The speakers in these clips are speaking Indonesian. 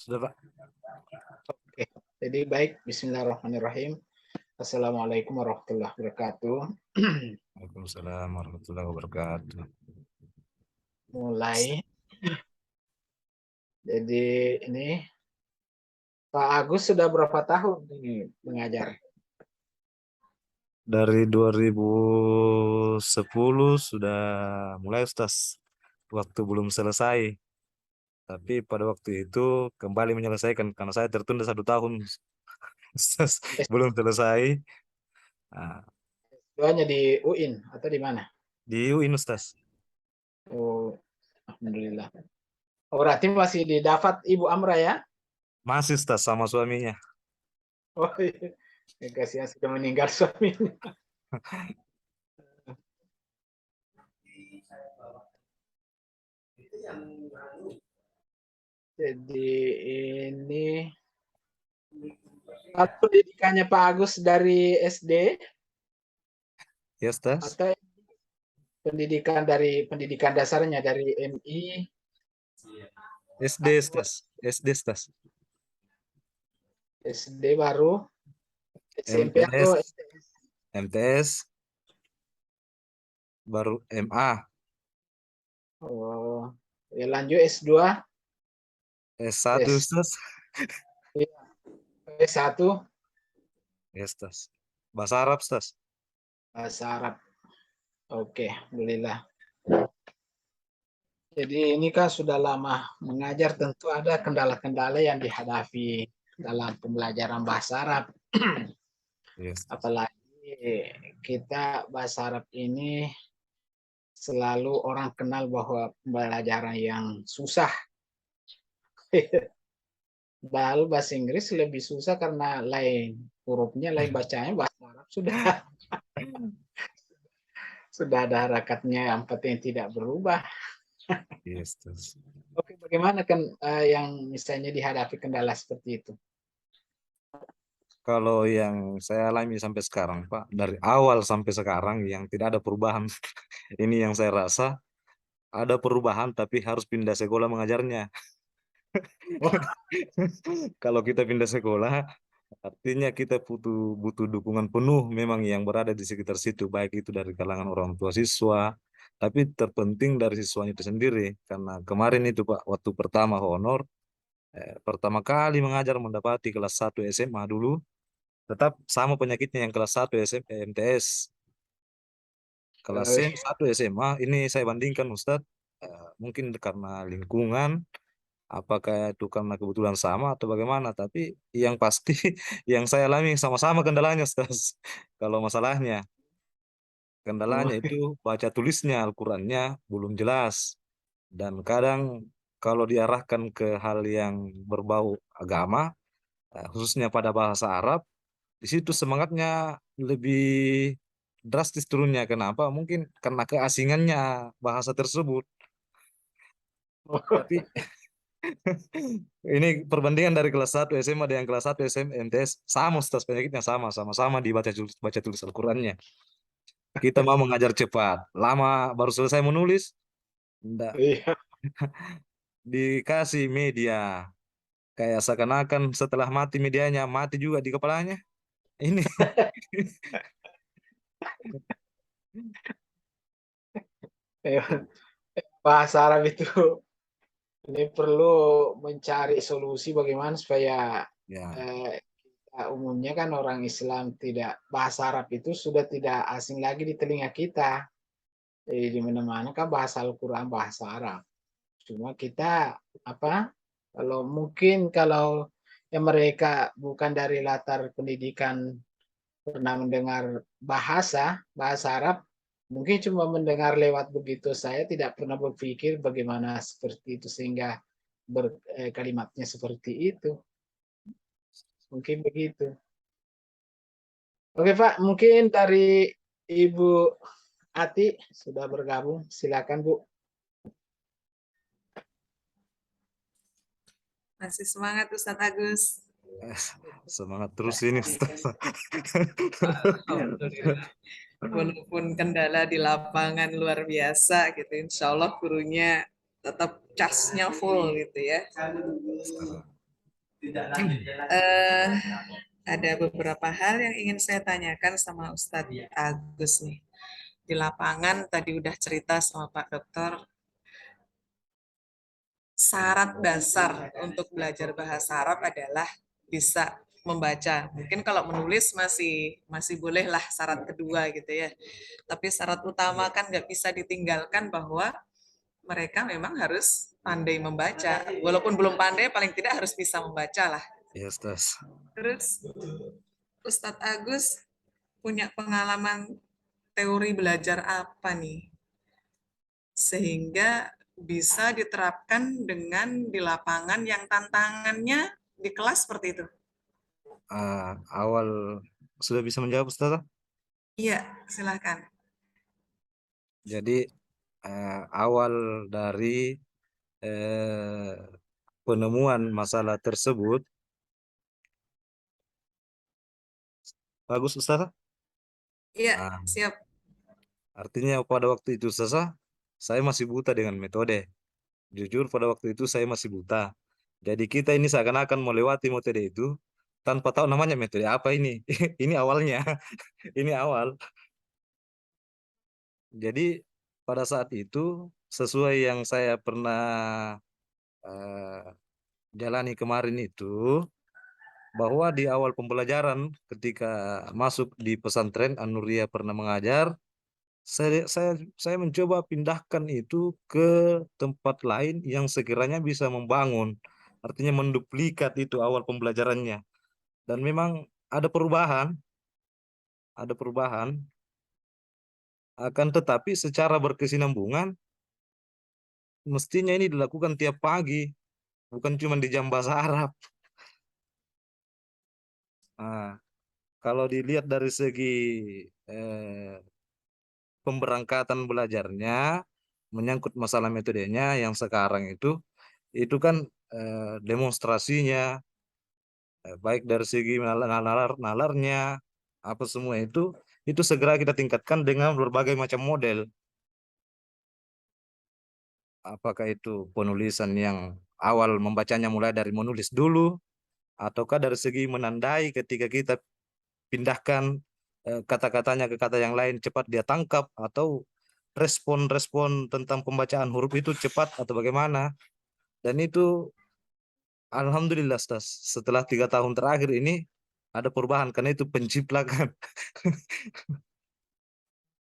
Sudah, Pak. Oke, jadi baik. Bismillahirrahmanirrahim. Assalamualaikum warahmatullahi wabarakatuh. Waalaikumsalam warahmatullahi wabarakatuh. Mulai. Jadi ini Pak Agus sudah berapa tahun ini mengajar? Dari 2010 sudah mulai, Ustaz. Waktu belum selesai. Tapi pada waktu itu kembali menyelesaikan karena saya tertunda 1 tahun, Ustaz. Belum selesai. Nah, S2-nya di UIN atau di mana? di UIN, Ustaz. Oh, alhamdulillah. Oh, berarti masih di Dafat Ibu Amra ya? Masih, Ustaz, sama suaminya. Oh, iya. Kasihan sudah meninggal suaminya. Jadi ini pendidikannya Pak Agus dari SD Ya, Ustaz. atau pendidikan dasarnya dari MI, SD, Ustaz. SD, Ustaz. SD baru, SMP atau MTS, STS? MTS, baru MA, Oh, ya lanjut S2, S1, S, Ustaz. iya, S1 Ya, Ustaz. Bahasa Arab, Ustaz. bahasa Arab. Oke, alhamdulillah. Jadi ini kan sudah lama mengajar, tentu ada kendala-kendala yang dihadapi dalam pembelajaran bahasa Arab. Ya, Ustaz. Apalagi kita bahasa Arab ini selalu orang kenal bahwa pembelajaran yang susah. Padahal bahasa Inggris lebih susah karena lain hurufnya, lain bacanya. Bahasa Arab sudah ada harakatnya, yang penting tidak berubah. Ya, Ustaz. Oke, bagaimana kan yang misalnya dihadapi kendala seperti itu? Kalau yang saya alami sampai sekarang, Pak, dari awal sampai sekarang yang tidak ada perubahan. Ini yang saya rasa ada perubahan, tapi harus pindah sekolah mengajarnya. Oh, Kalau kita pindah sekolah, artinya kita butuh butuh dukungan penuh memang yang berada di sekitar situ, baik itu dari kalangan orang tua siswa, tapi terpenting dari siswanya itu sendiri. Karena kemarin itu, Pak, waktu pertama honor, pertama kali mengajar mendapati kelas 1 SMA dulu, tetap sama penyakitnya yang kelas 1 MTS. Kelas eh, 1 SMA ini saya bandingkan, Ustadz, mungkin karena lingkungan, apakah itu karena kebetulan sama atau bagaimana, tapi yang pasti yang saya alami sama-sama kendalanya, Ustaz. Kalau kendalanya oh, itu baca tulisnya Al-Qur'annya belum jelas, dan kadang kalau diarahkan ke hal yang berbau agama, khususnya pada bahasa Arab, di situ semangatnya lebih drastis turunnya. Kenapa? Mungkin karena keasingannya bahasa tersebut. oh, Tapi ini perbandingan dari kelas 1 SMA dengan kelas 1 MTS, sama, Ustaz, penyakitnya sama, sama-sama dibaca baca tulis Al-Qur'annya. Kita mau mengajar cepat, lama baru selesai menulis, enggak, iya. dikasih media kayak seakan-akan setelah mati medianya, mati juga di kepalanya. Ini Bahasa Arab itu ini perlu mencari solusi bagaimana supaya ya, eh, umumnya kan orang Islam tidak bahasa Arab itu sudah tidak asing lagi di telinga kita. Jadi di mana-mana kan bahasa Al-Quran bahasa Arab. Cuma kita apa? Kalau mungkin kalau yang mereka bukan dari latar pendidikan pernah mendengar bahasa Arab, mungkin cuma mendengar lewat begitu. Saya tidak pernah berpikir bagaimana seperti itu sehingga kalimatnya seperti itu. Mungkin begitu. Oke Pak, mungkin dari Ibu Ati sudah bergabung. Silakan Bu. Masih semangat Ustadz Agus. semangat terus ini, Ustaz. Alhamdulillah. Walaupun kendala di lapangan luar biasa gitu, insya Allah gurunya tetap casnya full gitu ya. Eh, ada beberapa hal yang ingin saya tanyakan sama Ustadz Agus nih. Di lapangan tadi udah cerita sama Pak Dokter, syarat dasar untuk belajar bahasa Arab adalah bisa membaca. Mungkin kalau menulis masih bolehlah syarat kedua gitu ya. Tapi syarat utama kan nggak bisa ditinggalkan bahwa mereka memang harus pandai membaca. Walaupun belum pandai, paling tidak harus bisa membaca lah. Ya, Ustaz. Terus Ustadz Agus punya pengalaman teori belajar apa nih? Sehingga bisa diterapkan dengan di lapangan yang tantangannya di kelas seperti itu. Awal sudah bisa menjawab, Ustaz? Iya, silahkan. Jadi awal dari penemuan masalah tersebut, bagus, Ustaz? Iya, Ah, siap. artinya pada waktu itu, Ustaz, saya masih buta dengan metode. Jujur pada waktu itu saya masih buta. Jadi kita ini seakan-akan melewati metode itu tanpa tahu namanya metode apa ini. Ini awalnya, ini awal. Jadi pada saat itu sesuai yang saya pernah eh, jalani kemarin itu, bahwa di awal pembelajaran ketika masuk di pesantren An-Nuriyah pernah mengajar, saya mencoba pindahkan itu ke tempat lain yang sekiranya bisa membangun, artinya menduplikat itu awal pembelajarannya. Dan memang ada perubahan, akan tetapi secara berkesinambungan mestinya ini dilakukan tiap pagi, bukan cuma di jam bahasa Arab. Nah, kalau dilihat dari segi eh, pemberangkatan belajarnya, menyangkut masalah metodenya yang sekarang itu kan demonstrasinya, baik dari segi nalarnya, apa semua itu segera kita tingkatkan dengan berbagai macam model. Apakah itu penulisan yang awal membacanya mulai dari menulis dulu, ataukah dari segi menandai ketika kita pindahkan kata-katanya ke kata yang lain cepat dia tangkap, atau respon-respon tentang pembacaan huruf itu cepat atau bagaimana. Dan itu alhamdulillah, Stas, setelah 3 tahun terakhir ini ada perubahan karena itu penciplakan.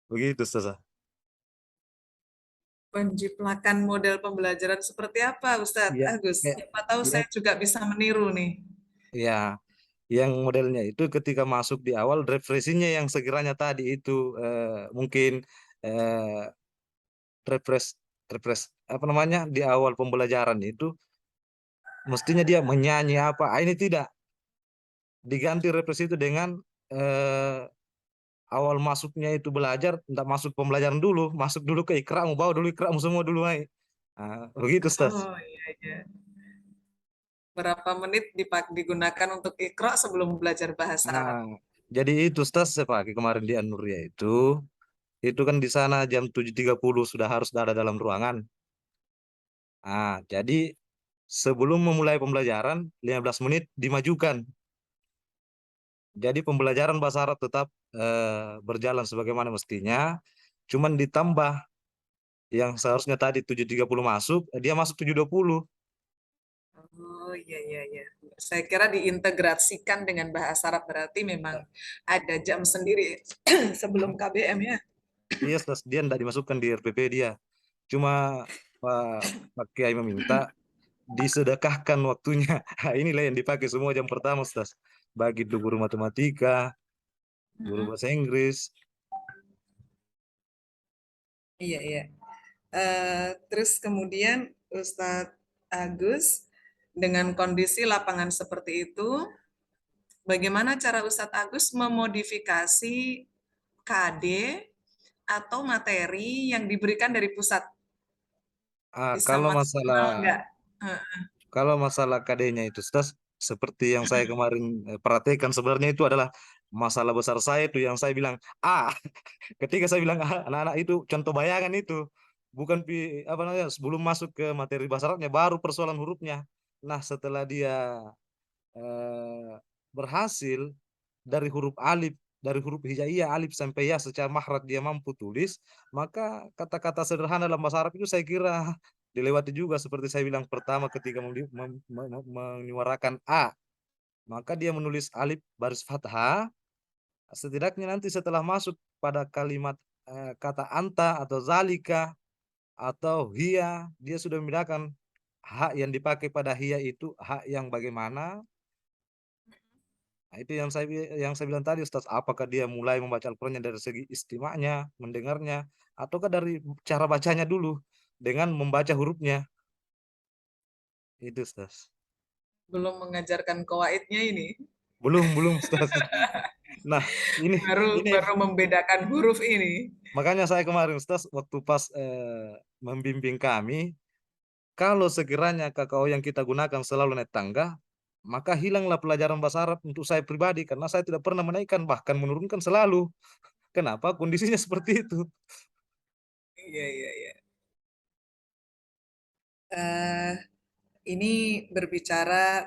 Begitu, Stas. Penjiplakan model pembelajaran seperti apa, Ustadz Ya, Agus? ya, Siapa tahu ya, saya juga bisa meniru nih. ya, yang modelnya itu ketika masuk di awal refreshingnya yang sekiranya tadi itu mungkin eh, refresh refresh apa namanya di awal pembelajaran itu mestinya dia menyanyi apa, ini tidak, diganti refresh itu dengan eh, awal masuknya itu belajar, tidak masuk pembelajaran dulu, masuk dulu ke ikramu, bawa dulu ikramu semua dulu, Mai. Begitu, Stas. Oh iya, iya. Berapa menit digunakan untuk ikra sebelum belajar bahasa Arab? Nah, jadi itu, Stas, saya pakai kemarin di An-Nuriyah itu kan di sana jam 7.30 sudah harus ada dalam ruangan. Jadi sebelum memulai pembelajaran 15 menit dimajukan. Jadi pembelajaran bahasa Arab tetap berjalan sebagaimana mestinya, cuman ditambah yang seharusnya tadi 7.30 masuk, dia masuk 7.20. Oh iya, iya, iya. Saya kira diintegrasikan dengan bahasa Arab, berarti memang ada jam sendiri sebelum KBM ya. Iya, Stas, dia tidak dimasukkan di RPP dia. Cuma Pak Kiai meminta disedekahkan waktunya. Inilah yang dipakai semua jam pertama, Stas. Bagi itu guru matematika, guru bahasa Inggris. Iya, iya. Terus kemudian Ustadz Agus, dengan kondisi lapangan seperti itu, bagaimana cara Ustadz Agus memodifikasi KD atau materi yang diberikan dari pusat? Bisa Kalau maksimal masalah nggak? kalau masalah KD-nya itu, Stas, seperti yang saya kemarin perhatikan, sebenarnya itu adalah masalah besar saya itu yang saya bilang ketika saya bilang anak-anak itu contoh bayangan itu bukan apa namanya sebelum masuk ke materi bahasa Arabnya baru persoalan hurufnya. Nah, setelah dia berhasil dari huruf alif, dari huruf hijaiyah alif sampai ya secara makhraj dia mampu tulis, maka kata-kata sederhana dalam bahasa Arab itu saya kira dilewati juga seperti saya bilang pertama ketika menyuarakan a, maka dia menulis alif baris fathah, setidaknya nanti setelah masuk pada kalimat kata anta atau zalika atau hiya, dia sudah membedakan hak yang dipakai pada hiya itu hak yang bagaimana. Nah, itu yang saya bilang tadi Ustaz, apakah dia mulai membaca Al-Qur'annya dari segi istima'nya, mendengarnya, ataukah dari cara bacanya dulu dengan membaca hurufnya. Itu Ustaz. Belum mengajarkan qawaidnya ini. Belum Ustaz. Nah, ini Baru ini baru membedakan huruf ini. makanya saya kemarin Ustaz waktu pas membimbing kami, kalau sekiranya kakao yang kita gunakan selalu naik tangga, maka hilanglah pelajaran bahasa Arab untuk saya pribadi karena saya tidak pernah menaikkan bahkan menurunkan selalu. Kenapa? Kondisinya seperti itu. Iya, iya, iya. Eh, ini berbicara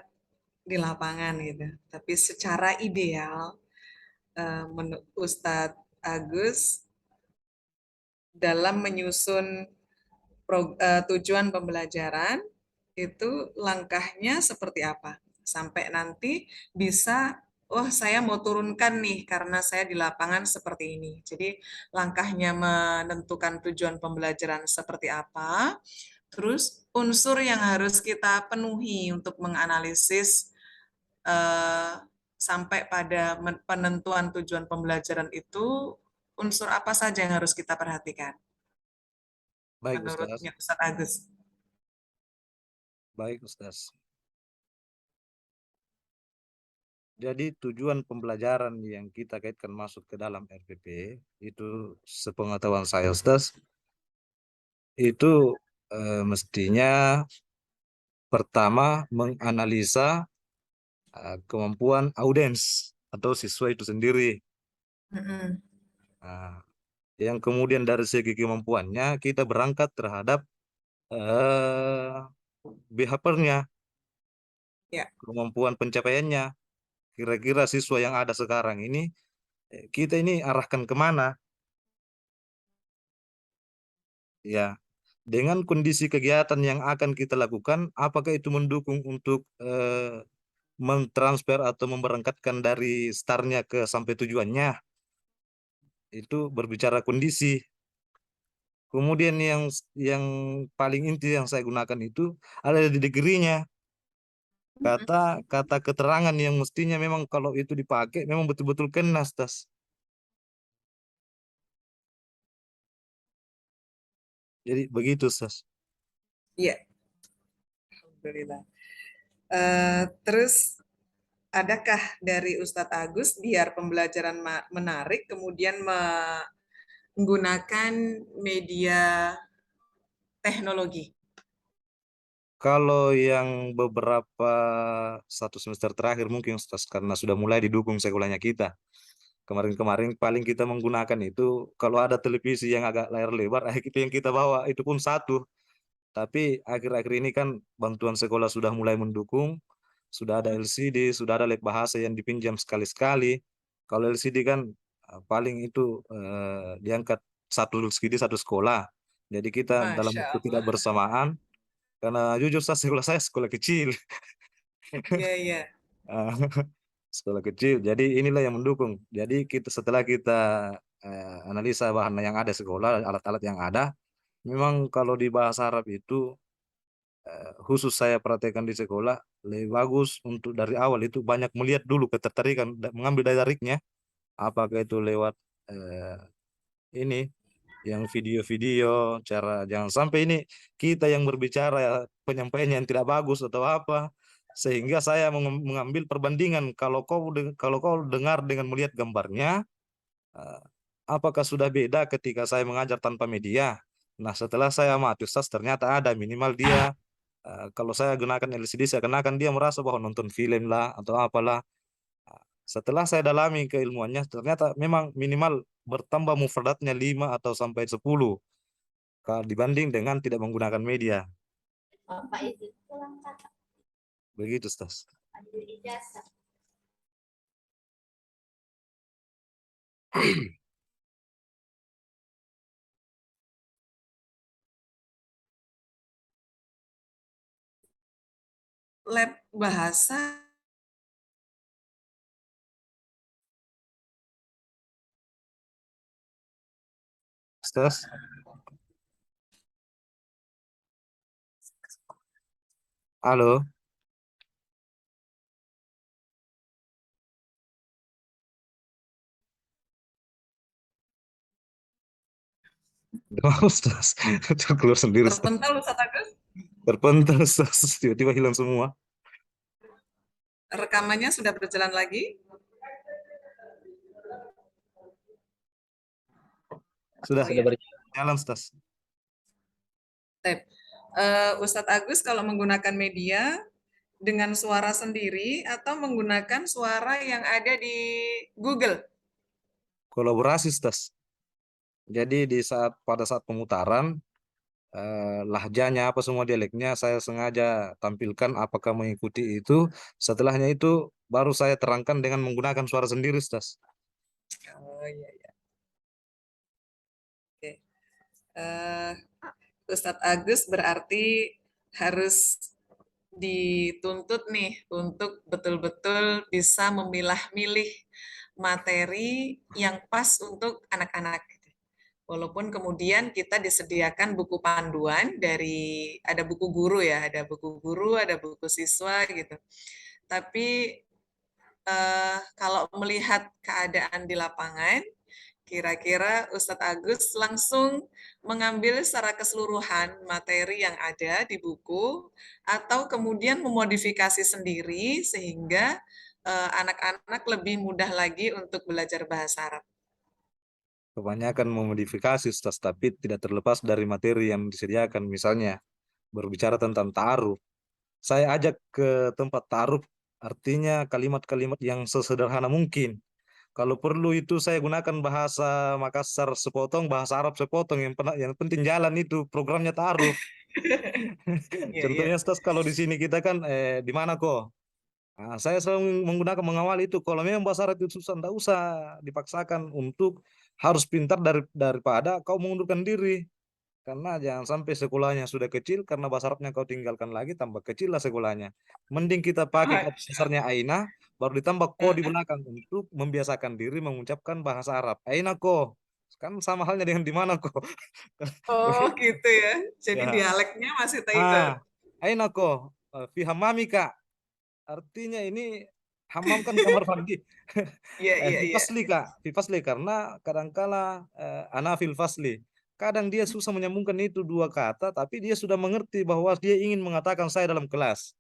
di lapangan gitu. Tapi secara ideal, menurut Ustadz Agus dalam menyusun tujuan pembelajaran itu langkahnya seperti apa sampai nanti bisa oh saya mau turunkan nih karena saya di lapangan seperti ini. Jadi langkahnya menentukan tujuan pembelajaran seperti apa, terus unsur yang harus kita penuhi untuk menganalisis sampai pada penentuan tujuan pembelajaran itu unsur apa saja yang harus kita perhatikan Baik Ustaz. menurutnya Ustadz Agus? Baik Ustaz. Jadi tujuan pembelajaran yang kita kaitkan masuk ke dalam RPP itu sepengetahuan saya Ustaz, itu mestinya pertama menganalisa kemampuan audiens atau siswa itu sendiri. Mm-mm. Nah, yang kemudian dari segi kemampuannya kita berangkat terhadap behaviornya, Ya. kemampuan pencapaiannya. Kira-kira siswa yang ada sekarang ini kita ini arahkan kemana? Ya, dengan kondisi kegiatan yang akan kita lakukan, apakah itu mendukung untuk mentransfer atau memberangkatkan dari startnya ke sampai tujuannya? Itu berbicara kondisi. Kemudian yang paling inti yang saya gunakan itu ada di degree-nya. Kata keterangan yang mestinya memang kalau itu dipakai memang betul-betul kena, Tas. Jadi begitu, Tas. Iya, alhamdulillah. Terus adakah dari Ustadz Agus biar pembelajaran menarik kemudian menggunakan media teknologi? Kalau yang beberapa satu semester terakhir mungkin Ustaz, karena sudah mulai didukung sekolahnya kita. Kemarin-kemarin paling kita menggunakan itu kalau ada televisi yang agak layar lebar, itu yang kita bawa, itu pun satu. Tapi akhir-akhir ini kan bantuan sekolah sudah mulai mendukung, sudah ada LCD, sudah ada lab bahasa yang dipinjam sekali-sekali. Kalau LCD kan paling itu diangkat satu LCD satu sekolah. Jadi kita dalam Masya waktu tidak Allah. bersamaan, karena jujur saya sekolah kecil. Iya, iya. Ah, sekolah kecil. Jadi inilah yang mendukung. Jadi kita setelah kita analisa bahan yang ada sekolah, alat-alat yang ada, memang kalau di bahasa Arab itu khusus saya praktekkan di sekolah lebih bagus untuk dari awal itu banyak melihat dulu ketertarikan, mengambil dariknya, apakah itu lewat eh, ini yang video-video, cara jangan sampai ini kita yang berbicara penyampaiannya yang tidak bagus atau apa, sehingga saya mengambil perbandingan kalau kau dengar dengan melihat gambarnya, eh, apakah sudah beda ketika saya mengajar tanpa media. Nah, setelah saya amati Ustaz, ternyata ada minimal dia kalau saya gunakan LCD, saya kenakan dia merasa bahwa nonton film lah atau apalah. Setelah saya dalami keilmuannya, ternyata memang minimal bertambah mufradatnya 5 atau sampai 10 kalau dibanding dengan tidak menggunakan media. Begitu, Stas. Lab bahasa Ustaz. Halo. Doa Ustaz. Itu keluar sendiri Ustaz. terpental Ustaz Agus. Terpental Ustaz. Tiba-tiba hilang semua. Rekamannya sudah berjalan lagi. Sudah Iya. berjalan Ustaz. Ustadz Agus kalau menggunakan media dengan suara sendiri atau menggunakan suara yang ada di Google? Kolaborasi Ustaz. Jadi pada saat pemutaran lahjanya apa semua dialeknya saya sengaja tampilkan apakah mengikuti itu. Setelahnya itu baru saya terangkan dengan menggunakan suara sendiri Ustaz. Oh iya iya. Oke. Ustadz Agus berarti harus dituntut nih untuk betul-betul bisa memilah-milih materi yang pas untuk anak-anak. Walaupun kemudian kita disediakan buku panduan dari, ada buku guru ya, ada buku guru, ada buku siswa gitu. Tapi kalau melihat keadaan di lapangan, kira-kira Ustadz Agus langsung mengambil secara keseluruhan materi yang ada di buku atau kemudian memodifikasi sendiri sehingga anak-anak lebih mudah lagi untuk belajar bahasa Arab. Kebanyakan memodifikasi Ustaz, tapi tidak terlepas dari materi yang disediakan. Misalnya berbicara tentang ta'aruf. Saya ajak ke tempat ta'aruf, artinya kalimat-kalimat yang sesederhana mungkin. Kalau perlu itu saya gunakan bahasa Makassar sepotong, bahasa Arab sepotong. Yang penting jalan itu programnya ta'aruf. Iya, iya. Contohnya Ustaz, kalau di sini kita kan di mana kok? Nah, saya selalu mengawal itu. Kalau memang bahasa Arab itu susah, tidak usah dipaksakan untuk harus pintar daripada kau mengundurkan diri. Karena jangan sampai sekolahnya sudah kecil, karena bahasa Arabnya kau tinggalkan lagi, tambah kecil lah sekolahnya. Mending kita pakai kata dasarnya aina, baru ditambah ko di belakang untuk membiasakan diri mengucapkan bahasa Arab. Aina ko. Kan sama halnya dengan di mana ko. Oh gitu ya, jadi Ya. dialeknya masih ikut. Aina ko. Fi hammami kak. Artinya ini hammam kan kamar mandi. Iya, iya, Fi iya. fasli kak. Fi fasli karena kadangkala ana fil fasli. Kadang dia susah menyambungkan itu dua kata, tapi dia sudah mengerti bahwa dia ingin mengatakan saya dalam kelas.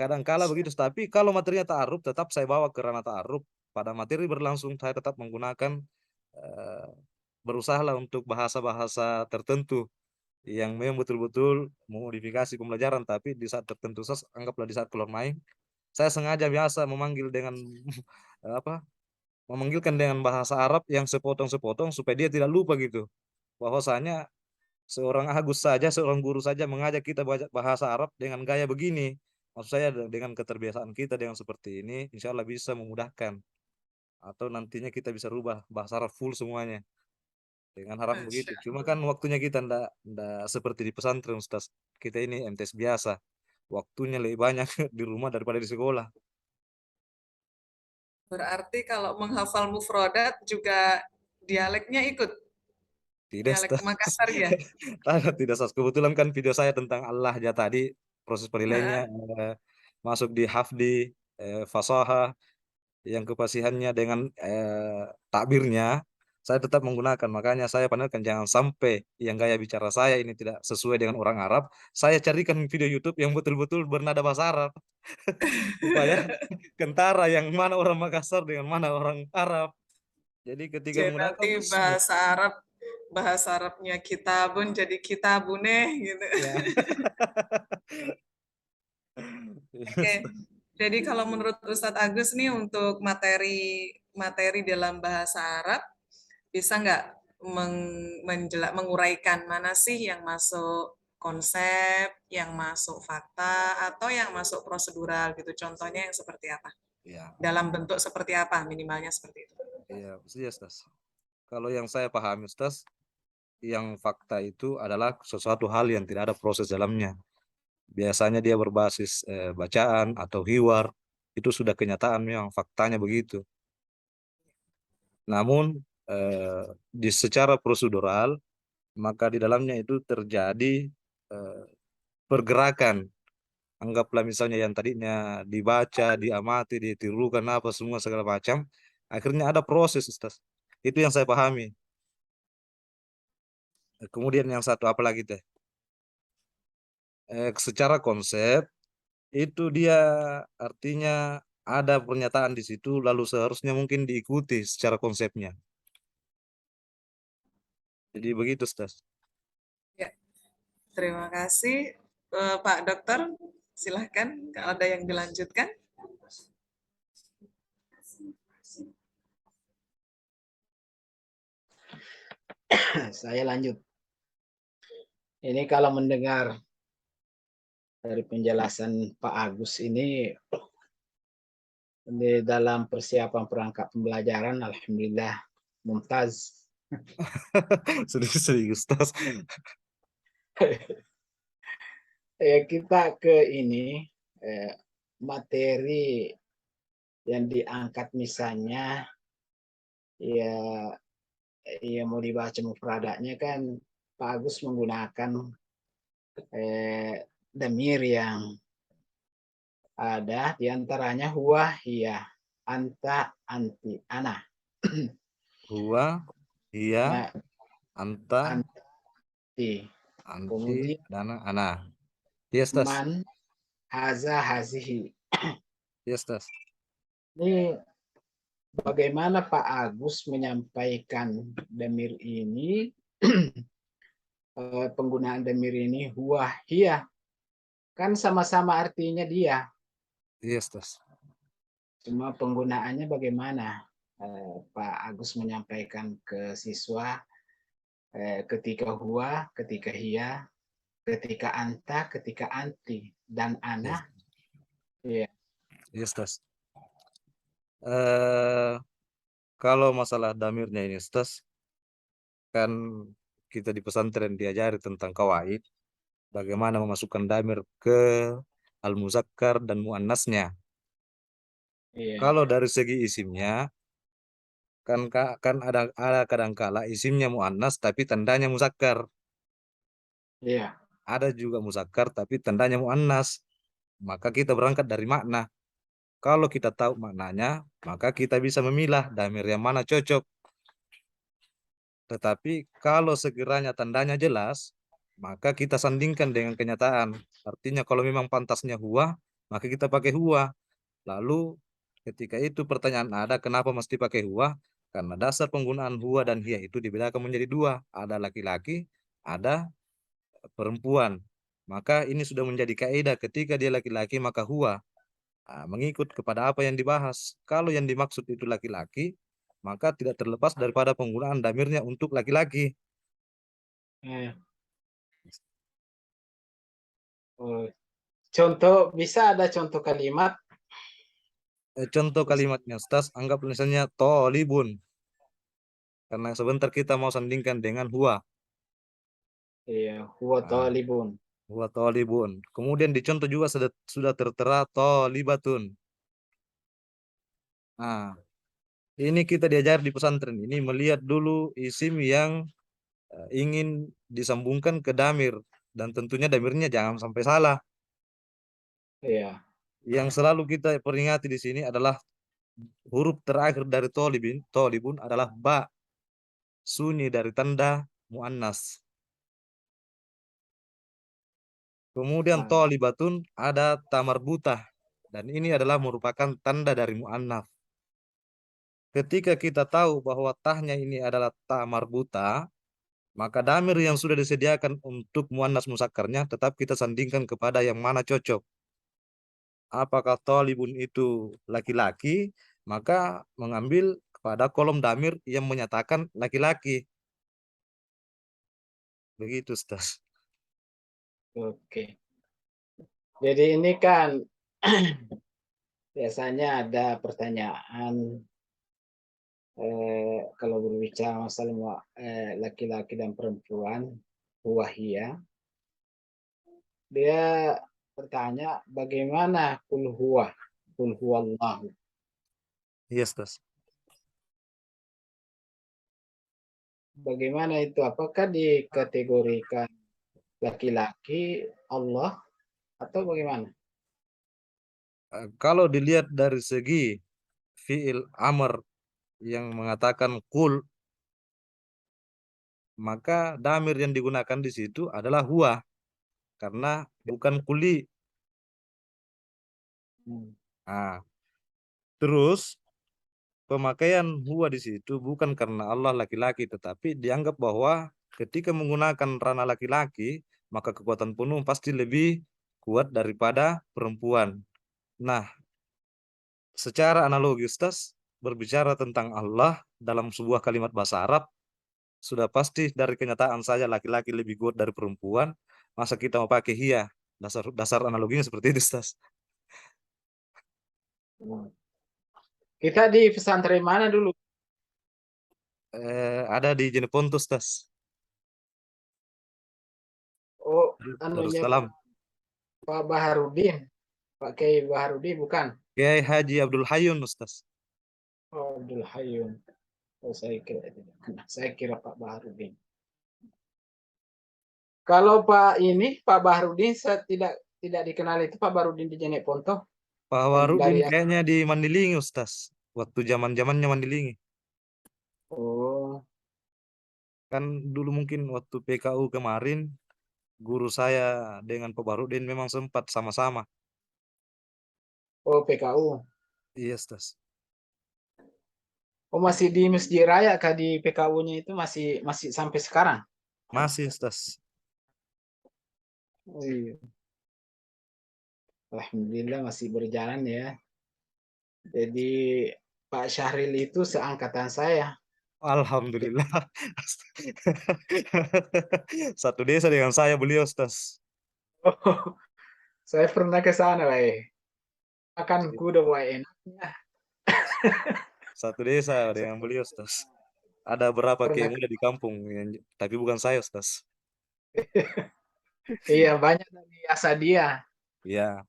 Kadangkala begitu, tapi kalau materinya ta'aruf, tetap saya bawa ke ranah ta'aruf. Pada materi berlangsung, saya tetap menggunakan, berusahalah untuk bahasa-bahasa tertentu yang memang betul-betul memodifikasi pembelajaran, tapi di saat tertentu, anggaplah di saat keluar main, saya sengaja biasa memanggil dengan apa? Memanggilkan dengan bahasa Arab yang sepotong-sepotong supaya dia tidak lupa gitu. Bahwasanya seorang Agus saja, seorang guru saja mengajak kita bahasa Arab dengan gaya begini. Maksud saya dengan keterbiasaan kita dengan seperti ini, insya Allah bisa memudahkan. Atau nantinya kita bisa rubah bahasa Arab full semuanya. Dengan harapan begitu. Masya. Cuma kan waktunya kita ndak seperti di pesantren Ustaz. Kita ini MTS biasa. Waktunya lebih banyak di rumah daripada di sekolah. Berarti kalau menghafal mufrodat juga dialeknya ikut, Tidak dialek Ustaz. Makassar ya? Tidak Ustaz. Kebetulan kan video saya tentang Allah aja tadi, proses penilaiannya Heeh. masuk di hafdi, fasaha, yang kefasihannya dengan takbirnya saya tetap menggunakan. Makanya saya panelkan jangan sampai yang gaya bicara saya ini tidak sesuai dengan orang Arab. Saya carikan video YouTube yang betul-betul bernada bahasa Arab supaya kentara yang mana orang Makassar dengan mana orang Arab. Jadi ketika Jadi menggunakan nanti tuh smooth. bahasa Arabnya kitabun jadi kitabuneh gitu. Ya. Oke. Jadi kalau menurut Ustadz Agus nih untuk materi dalam bahasa Arab bisa nggak menguraikan mana sih yang masuk konsep, yang masuk fakta, atau yang masuk prosedural gitu. Contohnya yang seperti apa? Ya, Dalam bentuk seperti apa? Minimalnya seperti itu. iya, iya, Ustaz. Kalau yang saya pahami, Ustaz, yang fakta itu adalah sesuatu hal yang tidak ada proses dalamnya. Biasanya dia berbasis bacaan atau hiwar. Itu sudah kenyataan memang faktanya begitu. Namun di secara prosedural, maka di dalamnya itu terjadi eh, pergerakan. Anggaplah misalnya yang tadinya dibaca, diamati, ditirukan apa semua segala macam, akhirnya ada proses, Ustaz. Itu yang saya pahami. Kemudian yang satu apa lagi teh? Secara konsep itu dia artinya ada pernyataan di situ lalu seharusnya mungkin diikuti secara konsepnya. Jadi begitu, Ustaz. Ya, terima kasih Pak Dokter. Silahkan kalau ada yang dilanjutkan. Saya lanjut. Ini kalau mendengar dari penjelasan Pak Agus ini di dalam persiapan perangkat pembelajaran, alhamdulillah mumtaz. Serius, Ustaz. Kita ke ini materi yang diangkat misalnya ya mau dibaca mufradanya kan Pak Agus menggunakan damir yang ada diantaranya huwa, hiya, anta, anti, ana. Huwa, iya, Nah, anta, anti. anti, Kemudian dana, ana. Yes, Tas. man, haza, hazihi. Yes, Tas. Ini bagaimana Pak Agus menyampaikan damir ini, penggunaan damir ini, huwa, hiya. Kan sama-sama artinya dia. Yes, Tas. Cuma penggunaannya bagaimana Pak Agus menyampaikan ke siswa ketika huwa, ketika hiya, ketika anta, ketika anti, dan Yes, ana. Ya, yes, Tas. Eh, kalau masalah damirnya ini, Tas, kan kita di pesantren diajari tentang kawaid, bagaimana memasukkan damir ke al-muzakkar dan muannasnya. iya, Kalau dari segi isimnya, kan ada kadangkala isimnya muannas tapi tandanya muzakkar. iya, Ada juga muzakkar tapi tandanya muannas. Maka kita berangkat dari makna. Kalau kita tahu maknanya, maka kita bisa memilah damir yang mana cocok. Tetapi kalau sekiranya tandanya jelas, maka kita sandingkan dengan kenyataan. Artinya kalau memang pantasnya huwa, maka kita pakai huwa. Lalu ketika itu pertanyaan ada kenapa mesti pakai huwa? Karena dasar penggunaan huwa dan hiya itu dibedakan menjadi dua. Ada laki-laki, ada perempuan. Maka ini sudah menjadi kaidah ketika dia laki-laki maka huwa. Mengikut kepada apa yang dibahas. Kalau yang dimaksud itu laki-laki, maka tidak terlepas daripada penggunaan damirnya untuk laki-laki. iya. Oh, contoh, bisa ada contoh kalimat? Contoh kalimatnya, Ustaz, anggap misalnya tolibun. Karena sebentar kita mau sandingkan dengan huwa. Iya, huwa Ah, talibun. huwa tolibun. Kemudian dicontoh juga sudah tertera tolibatun. Nah, ini kita diajar di pesantren ini melihat dulu isim yang ingin disambungkan ke damir. Dan tentunya damirnya jangan sampai salah. Iya, Yang selalu kita peringati di sini adalah huruf terakhir dari tolibun adalah ba, sunyi dari tanda muannas. Kemudian nah, tolibatun ada tamarbutah dan ini adalah merupakan tanda dari muannaf. Ketika kita tahu bahwa tahnya ini adalah tamarbuta, maka damir yang sudah disediakan untuk muannas musakkarnya tetap kita sandingkan kepada yang mana cocok. Apakah tolibun itu laki-laki, maka mengambil kepada kolom damir yang menyatakan laki-laki. Begitu, Ustaz. Oke. Jadi ini kan biasanya ada pertanyaan kalau berbicara masalah laki-laki dan perempuan, wahia, dia bertanya bagaimana kul huwallahu. Iya, Ustaz. Bagaimana itu? Apakah dikategorikan laki-laki Allah atau bagaimana? Kalau dilihat dari segi fiil amr yang mengatakan kul, maka damir yang digunakan di situ adalah huwa karena bukan kuli. Hmm. Nah, terus pemakaian huwa di situ bukan karena Allah laki-laki, tetapi dianggap bahwa ketika menggunakan ranah laki-laki, maka kekuatan penuh pasti lebih kuat daripada perempuan. Nah, secara analogi Ustaz, berbicara tentang Allah dalam sebuah kalimat bahasa Arab, sudah pasti dari kenyataan saja laki-laki lebih kuat dari perempuan, masa kita mau pakai hia? Dasar dasar analoginya seperti itu, Ustaz. Kita di pesantren mana dulu? Ada di Jeneponto, Ustaz. Oh, anunya Darussalam. Pak Baharudin, Pak Kiai Baharudin bukan? Kiai Haji Abdul Hayyun, Ustaz. Oh, Abdul Hayyum. Oh, saya kira Pak Baharudin. Kalau Pak ini Pak Baharudin saya tidak dikenal itu Pak Baharudin di Jeneponto Pak Warudin dari yang kayaknya di Mandilingi, Ustaz. Waktu zaman-zamannya Mandilingi. oh Kan dulu mungkin waktu PKU kemarin, guru saya dengan Pak Warudin memang sempat sama-sama. oh PKU. Iya, Ustaz. Oh masih di Masjid Raya kah di PKU-nya itu masih masih sampai sekarang? Masih, Ustaz. Oh iya. Alhamdulillah masih berjalan ya. Jadi Pak Syahril itu seangkatan saya. Alhamdulillah. Satu desa dengan saya beliau, Ustaz. Oh, saya pernah ke sana, Pak. Makan kuda Pak enaknya. Satu desa Saya dengan beliau, Ustaz. Ada berapa pernah muda di kampung, tapi bukan saya, Ustaz. iya banyak dari Asadia. Iya,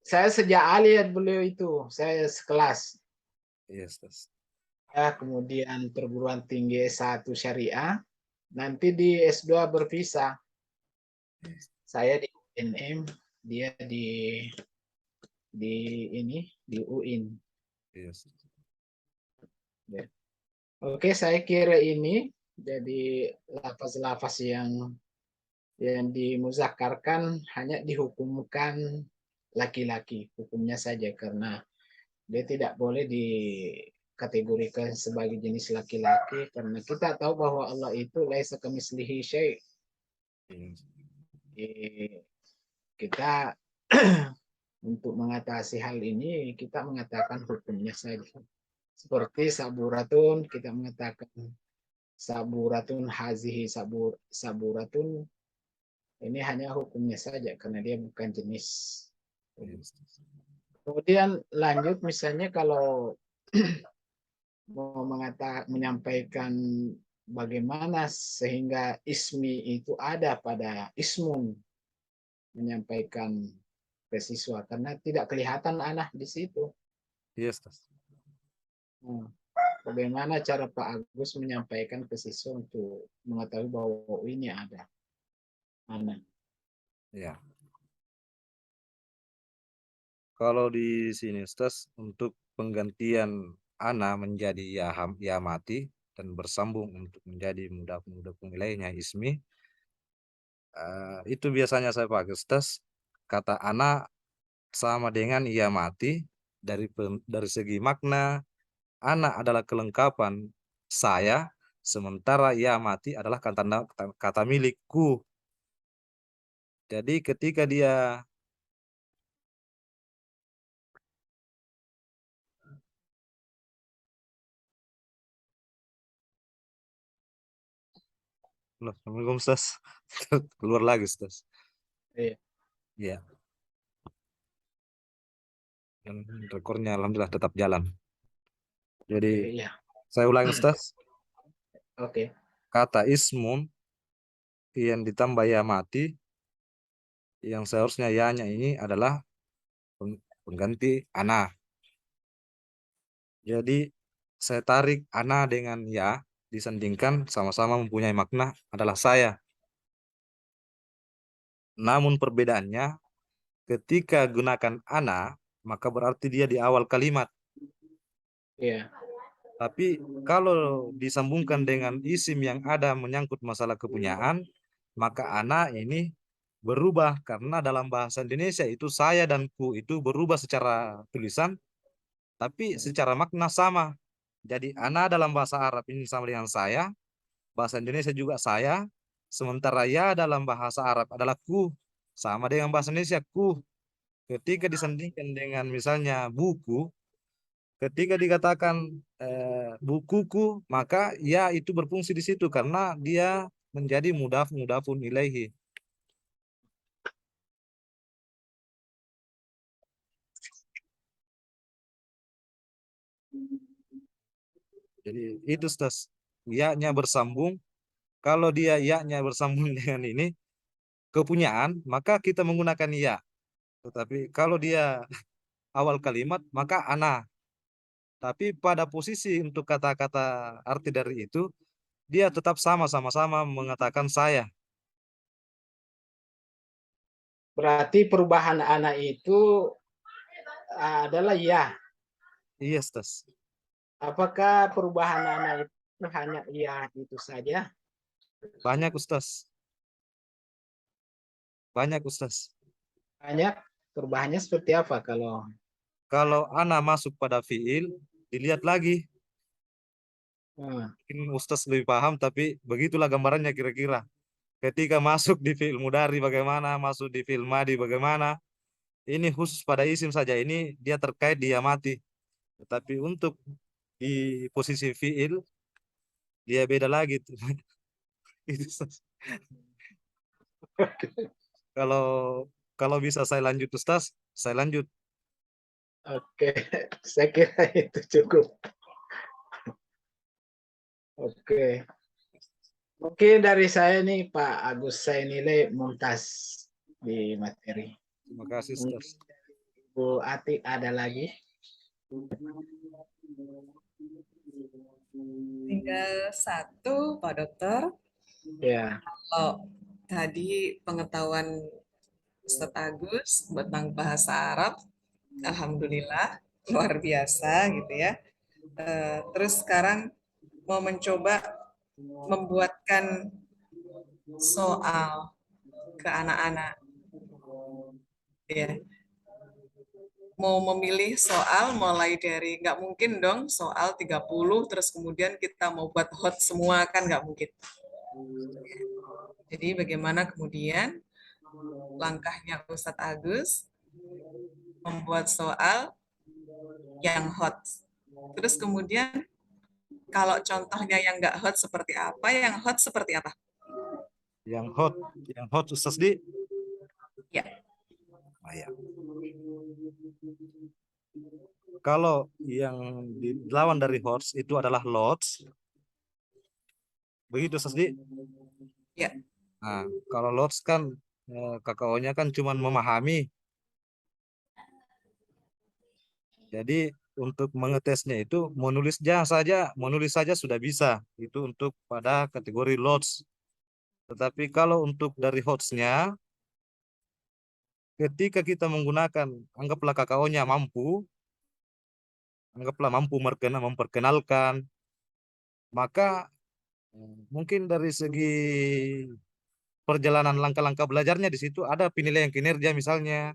Saya sejak lihat beliau itu, saya sekelas. iya, Ustaz. Ya, kemudian perguruan tinggi S1 Syariah, nanti di S2 berpisah. Saya di UNM, dia di ini di UIN. Iya, Ustaz. Ya. Oke, saya kira ini jadi lafaz-lafaz yang dimuzakarkan hanya dihukumkan laki-laki, hukumnya saja karena dia tidak boleh dikategorikan sebagai jenis laki-laki karena kita tahu bahwa Allah itu laisa kamitslihi syai'. Iya, Kita untuk mengatasi hal ini kita mengatakan hukumnya saja. Seperti saburatun kita mengatakan saburatun hazihi saburatun ini hanya hukumnya saja karena dia bukan jenis. iya, Ustaz. Kemudian lanjut misalnya kalau mau menyampaikan bagaimana sehingga ismi itu ada pada ismun menyampaikan ke siswa karena tidak kelihatan anak di situ. Iya, Ustaz. Nah, bagaimana cara Pak Agus menyampaikan ke siswa untuk mengetahui bahwa oh, ini ada anak. Iya. Kalau di sini, Ustaz, untuk penggantian ana menjadi ya mati dan bersambung untuk menjadi mudah penilainya ismi, itu biasanya saya pakai, Ustaz. Kata ana sama dengan ia mati dari segi makna, ana adalah kelengkapan saya, sementara ia mati adalah kata milikku. Jadi ketika dia Loh, Assalamualaikum, Ustaz. Keluar lagi, Ustaz. Iya. Ya, dan rekornya alhamdulillah tetap jalan. Jadi Iya. saya ulangi Ustaz, Oke. kata ismun yang ditambah ya mati, yang seharusnya ya-nya ini adalah pengganti ana. Jadi saya tarik ana dengan ya, disandingkan sama-sama mempunyai makna adalah saya. Namun perbedaannya ketika gunakan ana, maka berarti dia di awal kalimat. Iya. Tapi kalau disambungkan dengan isim yang ada menyangkut masalah kepunyaan, maka ana ini berubah karena dalam bahasa Indonesia itu saya dan ku itu berubah secara tulisan, tapi secara makna sama. Jadi ana dalam bahasa Arab ini sama dengan saya, bahasa Indonesia juga saya, sementara ya dalam bahasa Arab adalah ku, sama dengan bahasa Indonesia ku. Ketika disandingkan dengan misalnya buku, ketika dikatakan bukuku, maka ya itu berfungsi di situ karena dia menjadi mudafun ilaihi. Jadi itu Stas. Ya-nya bersambung. Kalau dia ya-nya bersambung dengan ini kepunyaan, maka kita menggunakan ya. Tetapi kalau dia awal kalimat, maka ana. Tapi pada posisi untuk kata-kata arti dari itu, dia tetap sama-sama mengatakan saya. Berarti perubahan anak itu adalah ya. Iya, Stas. Apakah perubahan anak itu hanya ya itu saja? Banyak, Ustaz. Banyak, Ustaz. Banyak perubahannya seperti apa kalau Kalau ana masuk pada fiil, dilihat lagi. hmm, Mungkin Ustaz lebih paham, tapi begitulah gambarannya kira-kira. Ketika masuk di fiil mudari bagaimana, masuk di fiil madi bagaimana. Ini khusus pada isim saja, ini dia terkait dia mati. Tetapi untuk di posisi fiil, dia beda lagi tuh. Itu, Ustaz. Kalau kalau bisa saya lanjut Ustaz, saya lanjut. oke, saya kira itu cukup. Oke. Mungkin dari saya nih Pak Agus, saya nilai mumtaz di materi. Terima kasih Ustaz. Mungkin Bu Ati ada lagi? Tinggal satu, Pak Dokter. Ya, Kalau tadi pengetahuan Ustadz Agus tentang bahasa Arab, alhamdulillah luar biasa gitu ya. Terus sekarang mau mencoba membuatkan soal ke anak-anak ya. Mau memilih soal mulai dari nggak mungkin dong soal 30 terus kemudian kita mau buat hot semua kan nggak mungkin. Jadi bagaimana kemudian langkahnya Ustadz Agus membuat soal yang hot. Terus kemudian kalau contohnya yang nggak hot seperti apa, yang hot seperti apa? Yang hot Ustaz di. Ya, Ah, ya. Kalau yang dilawan dari hots itu adalah lots. Begitu Ustaz di. ya. Nah, kalau lots kan KKO-nya kan cuma memahami. Jadi untuk mengetesnya itu menulis saja sudah bisa. Itu untuk pada kategori lots. Tetapi kalau untuk dari hotsnya, ketika kita menggunakan, anggaplah KKO-nya mampu, anggaplah mampu memperkenalkan, maka mungkin dari segi perjalanan langkah-langkah belajarnya di situ ada penilaian kinerja misalnya.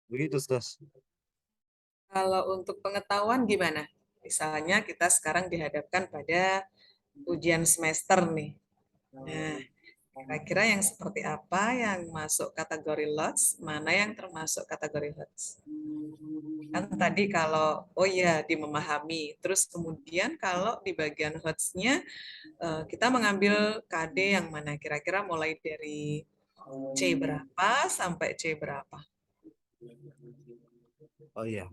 Begitu, Ustaz. Kalau untuk pengetahuan gimana? Misalnya kita sekarang dihadapkan pada ujian semester nih. Nah, kira-kira yang seperti apa yang masuk kategori lots, mana yang termasuk kategori hots? Kan tadi kalau, oh iya, di memahami. Terus kemudian kalau di bagian HOTS-nya, kita mengambil KD yang mana kira-kira mulai dari C berapa sampai C berapa. Oh iya,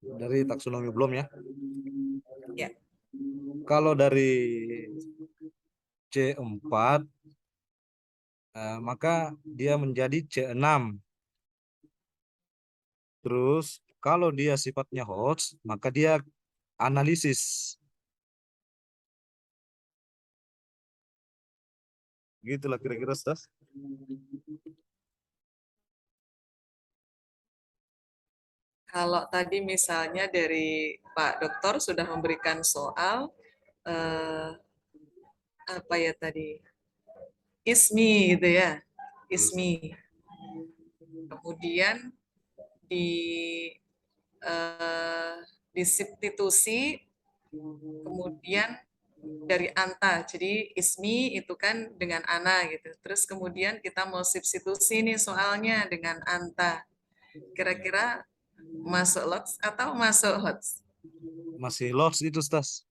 dari taksonomi belum ya. Ya, Kalau dari C4, maka dia menjadi C6. Terus kalau dia sifatnya HOTS, maka dia analisis. Gitulah kira-kira, Stas. kalau tadi misalnya dari Pak Dokter sudah memberikan soal, apa ya tadi, ISMI gitu ya, ISMI. Kemudian di eh, di substitusi, kemudian dari anta, jadi ismi itu kan dengan ana gitu. Terus kemudian kita mau substitusi nih soalnya dengan anta. Kira-kira masuk lots atau masuk hots? Masih lost itu, Stas.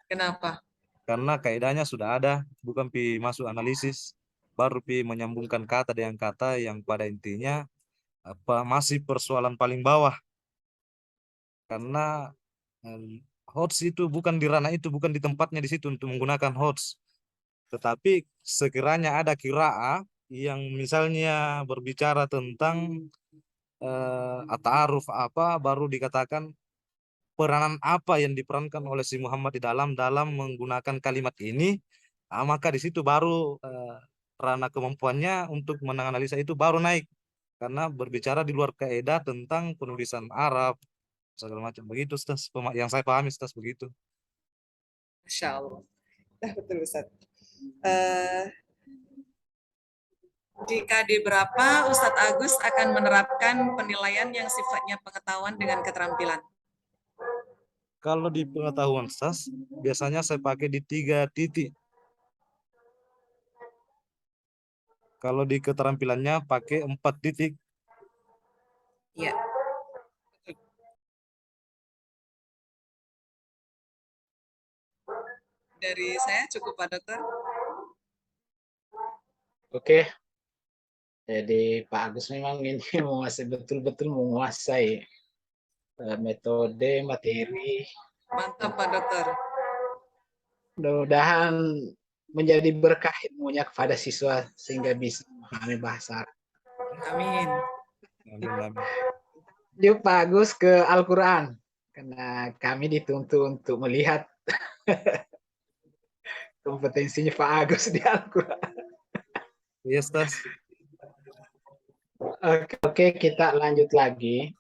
Kenapa? Karena kaidahnya sudah ada, bukan pi masuk analisis, baru pi menyambungkan kata dengan kata yang pada intinya apa masih persoalan paling bawah. Karena HOTS itu bukan di ranah itu, bukan di tempatnya di situ untuk menggunakan HOTS. Tetapi sekiranya ada kiraa yang misalnya berbicara tentang at-ta'aruf apa, baru dikatakan peranan apa yang diperankan oleh si Muhammad di dalam menggunakan kalimat ini, maka di situ baru ranah kemampuannya untuk menganalisa itu baru naik, karena berbicara di luar kaidah tentang penulisan Arab segala macam begitu, Stas. Yang saya pahami, Stas, begitu. Masya Allah. Betul, Ustaz. Eh, di KD berapa Ustadz Agus akan menerapkan penilaian yang sifatnya pengetahuan dengan keterampilan? Kalau di pengetahuan, Stas, biasanya saya pakai di 3 titik. Kalau di keterampilannya pakai 4 titik. Ya. Dari saya cukup, Pak Dokter. Oke, jadi Pak Agus memang ini menguasai betul-betul menguasai metode materi. Mantap, Pak Dokter. Mudah-mudahan menjadi berkah ilmunya kepada siswa sehingga bisa memahami bahasa Arab. Amin. Amin, amin. Yuk Pak Agus ke Al-Quran, karena kami dituntut untuk melihat kompetensinya Pak Agus di Al-Quran. Yes, Stas. Oke, kita lanjut lagi.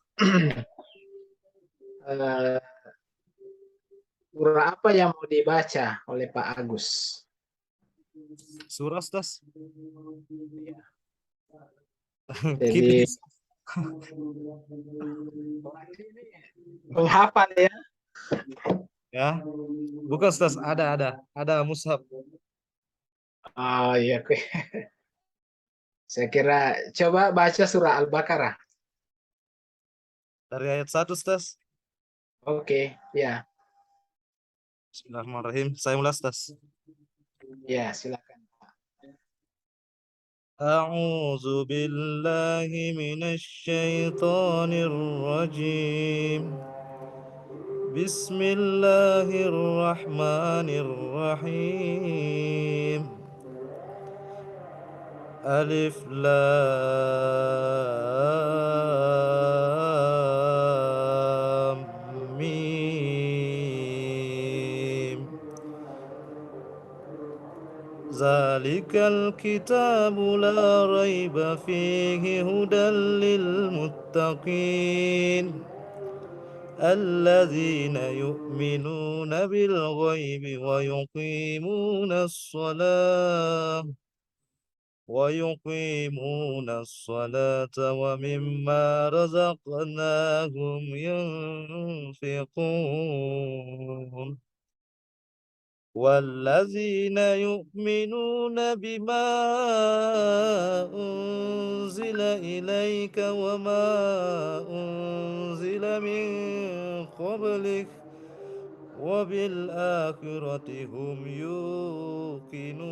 Surah apa yang mau dibaca oleh Pak Agus? Surah, Stas. Jadi menghafal ya. Ya, bukan, Stas. Ada mushaf. Oh iya, oke. Saya kira coba baca surah Al-Baqarah. Dari ayat 1, Stas. Oke, ya, Bismillahirrahmanirrahim. Saya mulai, Stas. ya silakan. أعوذ بالله من الشيطان الرجيم بسم الله الرحمن الرحيم ألف لام ميم ذلك الكتاب لا ريب فيه هدى للمتقين الذين يؤمنون بالغيب ويقيمون الصلاة ومما رزقناهم ينفقون والذين يؤمنون بما أنزل إليك وما أنزل قبلك وبالآخرة هم يوقنون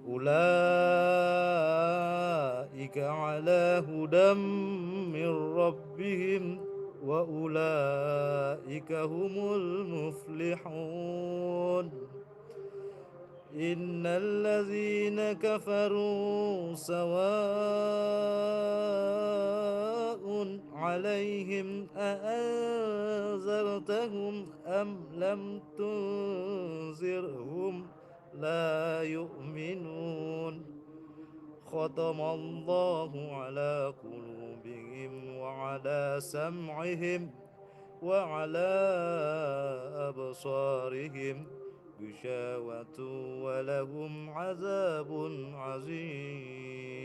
أولئك على هدى من ربهم وأولئك هم المفلحون إن الذين كفروا سواء عليهم أأنذرتهم أم لم تنذرهم لا يؤمنون ختم الله على قلوبهم وعلى سمعهم وعلى أبصارهم غشاوة ولهم عذاب عظيم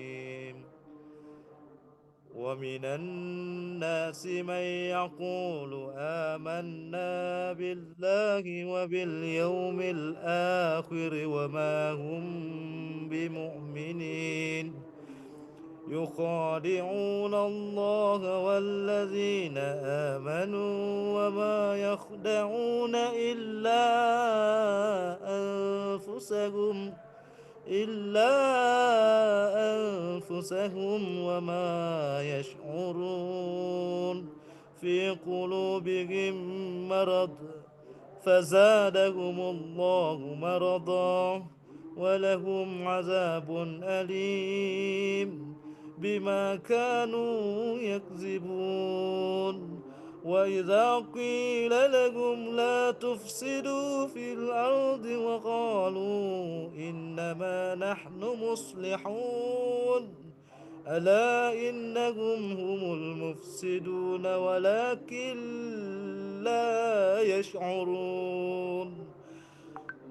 ومن الناس من يقول آمنا بالله وباليوم الآخر وما هم بمؤمنين يخادعون الله والذين آمنوا وما يخدعون إلا أنفسهم وما يشعرون في قلوبهم مرض فزادهم الله مرضا ولهم عذاب أليم بما كانوا يكذبون وإذا قيل لهم لا تفسدوا في الأرض وقالوا إنما نحن مصلحون ألا إنهم هم المفسدون ولكن لا يشعرون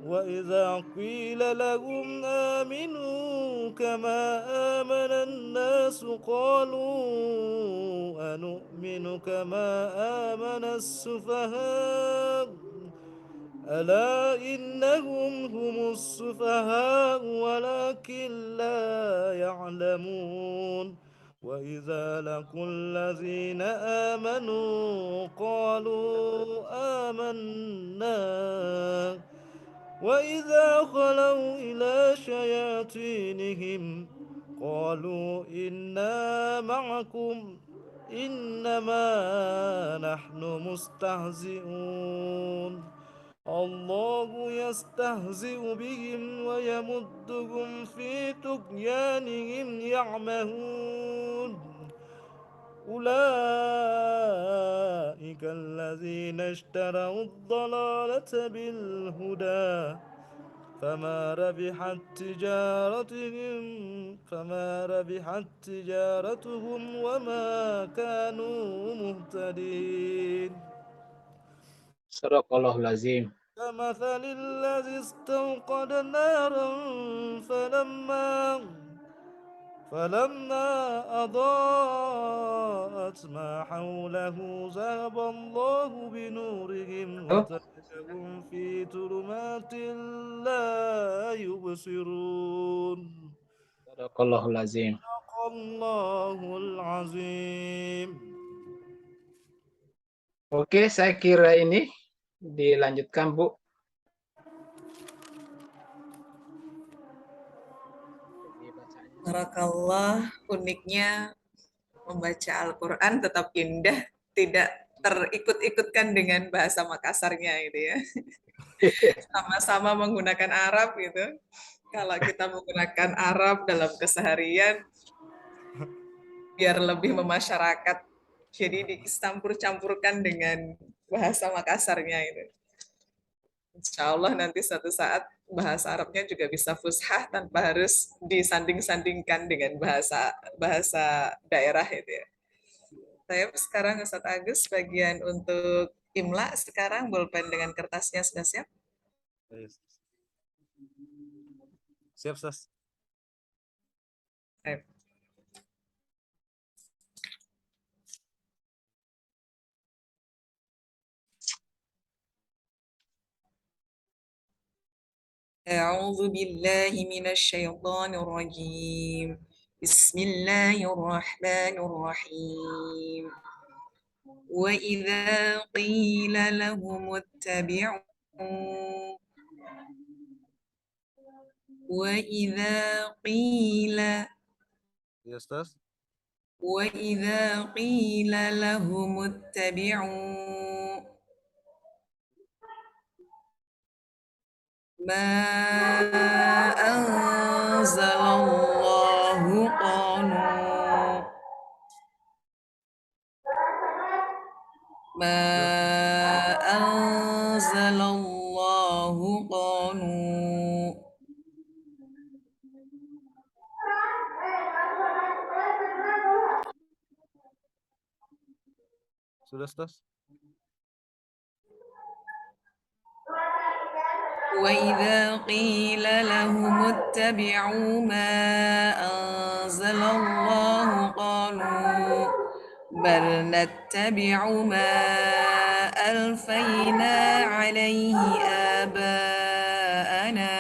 وإذا قيل لهم آمنوا كما آمن الناس قالوا أنؤمن كما آمن السفهاء ألا إنهم هم السفهاء ولكن لا يعلمون وإذا لقوا الذين آمنوا قالوا آمنا وإذا خلوا إلى شياطينهم قالوا إنا معكم إنما نحن مستهزئون الله يستهزئ بهم ويمدهم في طغيانهم يعمهون أولئك الذين اشتروا الضلالة بالهدى فما ربحت تجارتهم وما كانوا مهتدين Sadaqallahul azim. كمثل الذي استوقد نارا فلما أضاءت ما حوله ذهب الله بنورهم وتركهم في ظلمات لا يبصرون Sadaqallahul azim. صدق الله العظيم. Oke, saya kira ini dilanjutkan, Bu. Barakallah, uniknya membaca Al-Quran tetap indah, tidak terikut-ikutkan dengan bahasa Makassarnya gitu ya. Sama-sama menggunakan Arab gitu. Kalau kita menggunakan Arab dalam keseharian, biar lebih memasyarakat. Jadi dicampur-campurkan dengan bahasa Makassarnya itu. Insya Allah nanti suatu saat bahasa Arabnya juga bisa fushah tanpa harus disanding-sandingkan dengan bahasa daerah itu ya. Saya sekarang Ustadz Agus bagian untuk Imla sekarang bolpen dengan kertasnya sudah siap? Siap, Sas. Siap. أعوذ بالله من الشيطان الرجيم Bismillahirrahmanirrahim. Wa idza qila lahum ittabi'u wa idza qila Yes, Ustaz. وإذا قيل لهم اتبعوا ما أنزل الله قالوا ما أنزل الله قالوا Sudah, Ustaz? وإذا قيل لهم اتبعوا ما أنزل الله قالوا بل نتبع ما ألفينا عليه آباءنا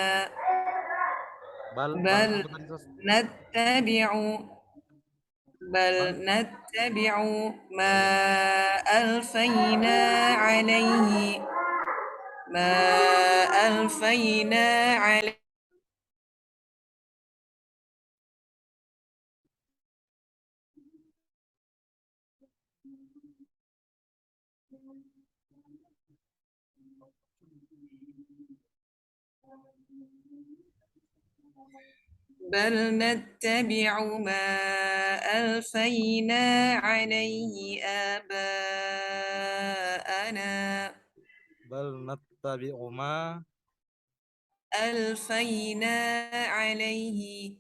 Bal بل apa tadi, Ustaz? نتبع بل Bal نتبع ما ألفينا عليه ما ألفينا عليه بل نتبع ما ألفينا عليه آباءنا bal nattabi'u ma ألفينا عليه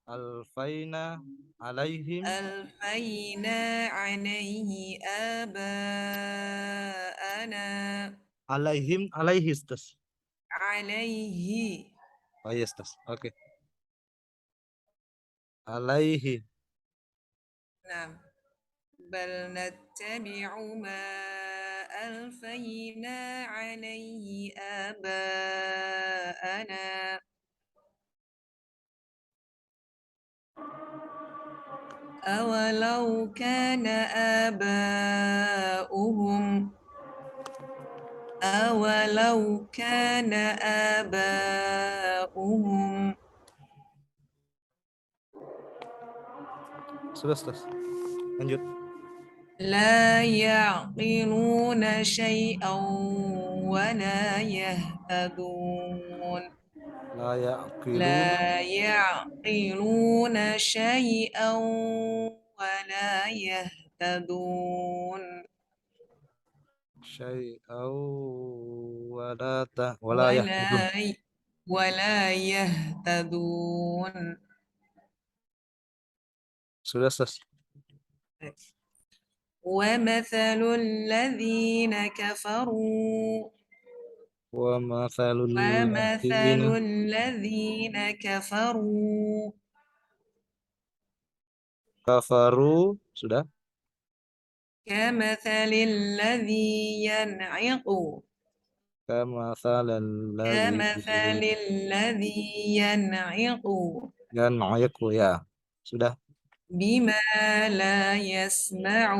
alfaina alaihim ألفينا عليه آباءنا alaihi, Ustaz. عليه Oh, yes, Ustaz. Oke. Alaihi. نعم بل نتبع ما ألفينا عليه آباءنا أولو كان آباؤهم أولو كان آباؤهم Sudah, Ustaz. Lanjut. لا يعقلون شيئا ولا يهتدون La ya'qiluna لا يعقلون شيئا ولا يهتدون syai'au wala yahtadun. ولا ولا يهتدون Sudah, Ustaz. ومثل الذين كفروا Wa mathalul ومثل ladzina الذين كفروا kafaru. Sudah. كمثل الذي ينعق Kamathalal ladzi كمثل الذي ينعق yan'iqu, ya. Sudah. بما لا يسمع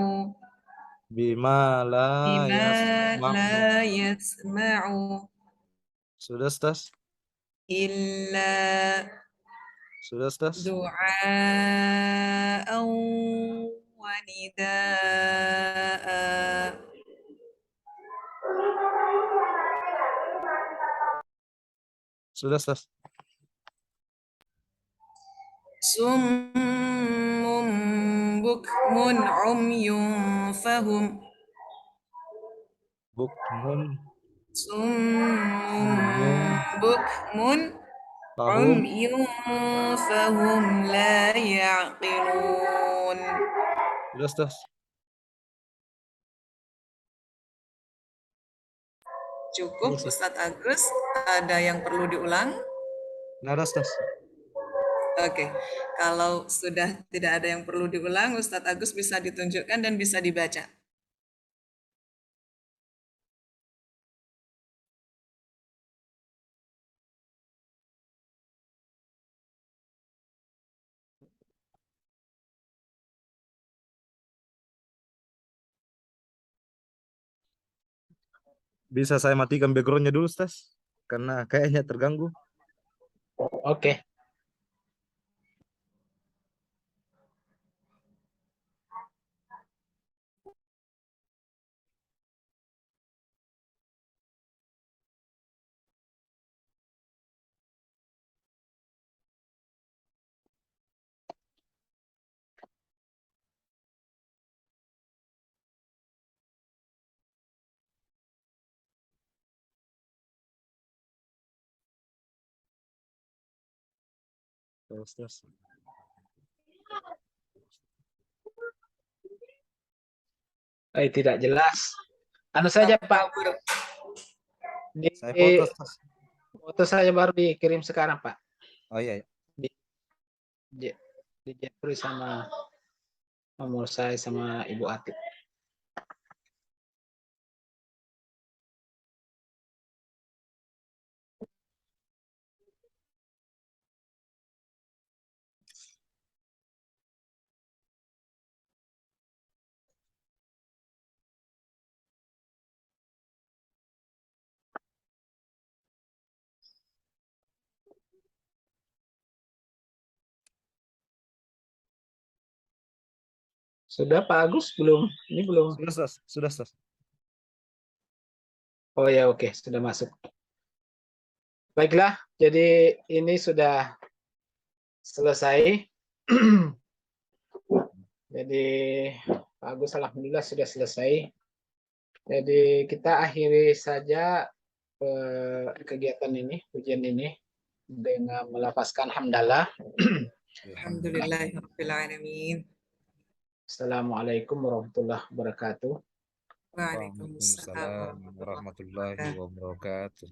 Bima la بما yasma'u. لا يسمع Sudah, Ustaz. إلا Sudah, Ustaz. دعاء ونداء Sudah, Ustaz. صم بكم عمي فهم Bukmun صم umum بكم fahum. عمي فهم لا يعقلون. Sudah, Ustaz. Cukup, Ustaz. Ustadz Agus. Ada yang perlu diulang? Nggak ada, Ustaz. Oke, kalau sudah tidak ada yang perlu diulang, Ustadz Agus bisa ditunjukkan dan bisa dibaca. Bisa saya matikan backgroundnya dulu, Stas? Karena kayaknya terganggu. Oke. Terus, terus. Tidak jelas. Anu saja Pak, Kabur. di Saya foto, Stas. foto saya baru dikirim sekarang Pak. Oh iya, iya. Di Jeffrey sama nomor saya sama Ibu Atik. Sudah Pak Agus belum? Ini belum. Sudah, Stas. Sudah, Stas. Oh ya oke, sudah masuk. Baiklah, jadi ini sudah selesai. Jadi Pak Agus alhamdulillah sudah selesai. Jadi kita akhiri saja kegiatan ini, ujian ini dengan melafazkan hamdalah. Alhamdulillahirabbil alamin. Assalamualaikum warahmatullahi wabarakatuh. Waalaikumsalam Waalaikumsalam warahmatullahi wabarakatuh.